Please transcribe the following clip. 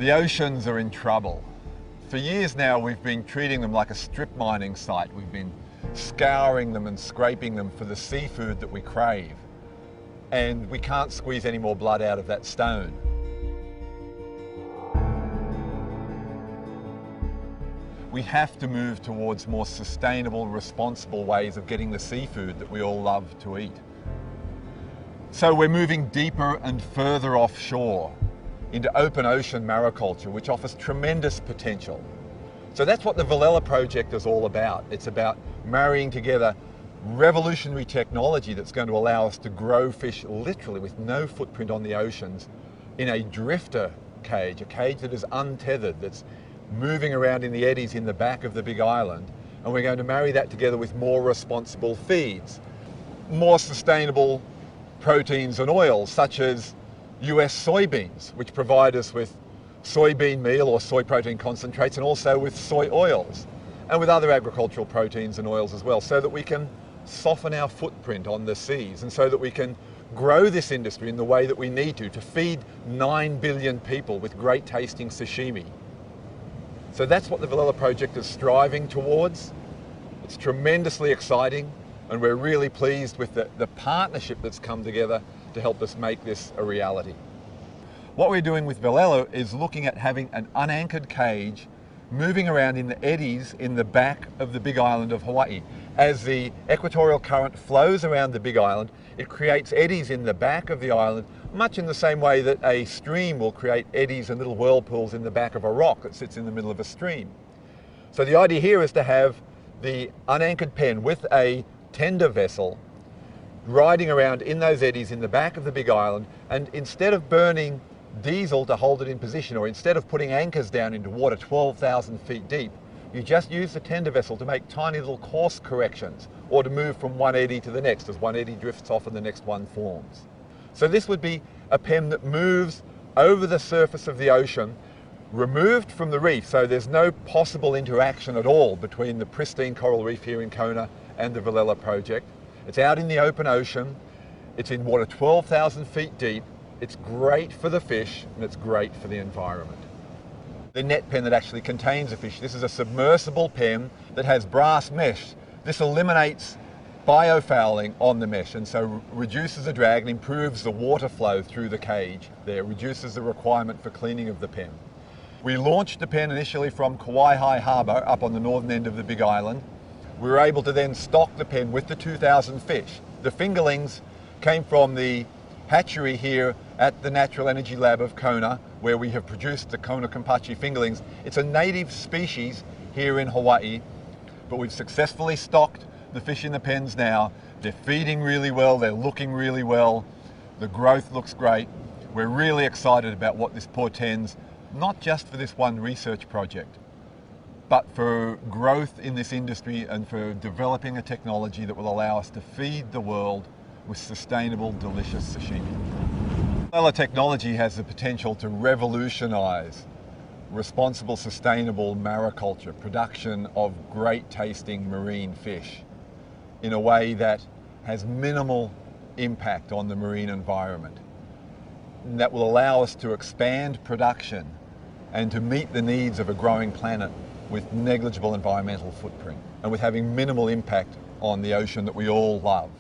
The oceans are in trouble. For years now, we've been treating them like a strip mining site. We've been scouring them and scraping them for the seafood that we crave. And we can't squeeze any more blood out of that stone. We have to move towards more sustainable, responsible ways of getting the seafood that we all love to eat. So we're moving deeper and further offshore into open ocean mariculture, which offers tremendous potential. So that's what the Velella project is all about. It's about marrying together revolutionary technology that's going to allow us to grow fish literally with no footprint on the oceans in a drifter cage, a cage that is untethered, that's moving around in the eddies in the back of the big island. And we're going to marry that together with more responsible feeds, more sustainable proteins and oils, such as US soybeans, which provide us with soybean meal or soy protein concentrates, and also with soy oils, and with other agricultural proteins and oils as well, so that we can soften our footprint on the seas, and so that we can grow this industry in the way that we need to feed 9 billion people with great tasting sashimi. So that's what the Velella project is striving towards. It's tremendously exciting, and we're really pleased with the partnership that's come together to help us make this a reality. What we're doing with Velella is looking at having an unanchored cage moving around in the eddies in the back of the big island of Hawaii. As the equatorial current flows around the big island, it creates eddies in the back of the island, much in the same way that a stream will create eddies and little whirlpools in the back of a rock that sits in the middle of a stream. So the idea here is to have the unanchored pen with a tender vessel riding around in those eddies in the back of the big island, and instead of burning diesel to hold it in position, or instead of putting anchors down into water 12,000 feet deep, you just use the tender vessel to make tiny little course corrections, or to move from one eddy to the next as one eddy drifts off and the next one forms. So this would be a pen that moves over the surface of the ocean, removed from the reef, so there's no possible interaction at all between the pristine coral reef here in Kona and the Velella project. It's out in the open ocean, it's in water 12,000 feet deep, it's great for the fish, and it's great for the environment. The net pen that actually contains the fish, this is a submersible pen that has brass mesh. This eliminates biofouling on the mesh, and so reduces the drag and improves the water flow through the cage there, reduces the requirement for cleaning of the pen. We launched the pen initially from Kauai Harbour up on the northern end of the big island. We were able to then stock the pen with the 2,000 fish. The fingerlings came from the hatchery here at the Natural Energy Lab of Kona, where we have produced the Kona Kampachi fingerlings. It's a native species here in Hawaii, but we've successfully stocked the fish in the pens now. They're feeding really well, they're looking really well, the growth looks great. We're really excited about what this portends, not just for this one research project, but for growth in this industry and for developing a technology that will allow us to feed the world with sustainable, delicious sashimi. Velella technology has the potential to revolutionize responsible, sustainable mariculture, production of great tasting marine fish in a way that has minimal impact on the marine environment. And that will allow us to expand production and to meet the needs of a growing planet with negligible environmental footprint and with having minimal impact on the ocean that we all love.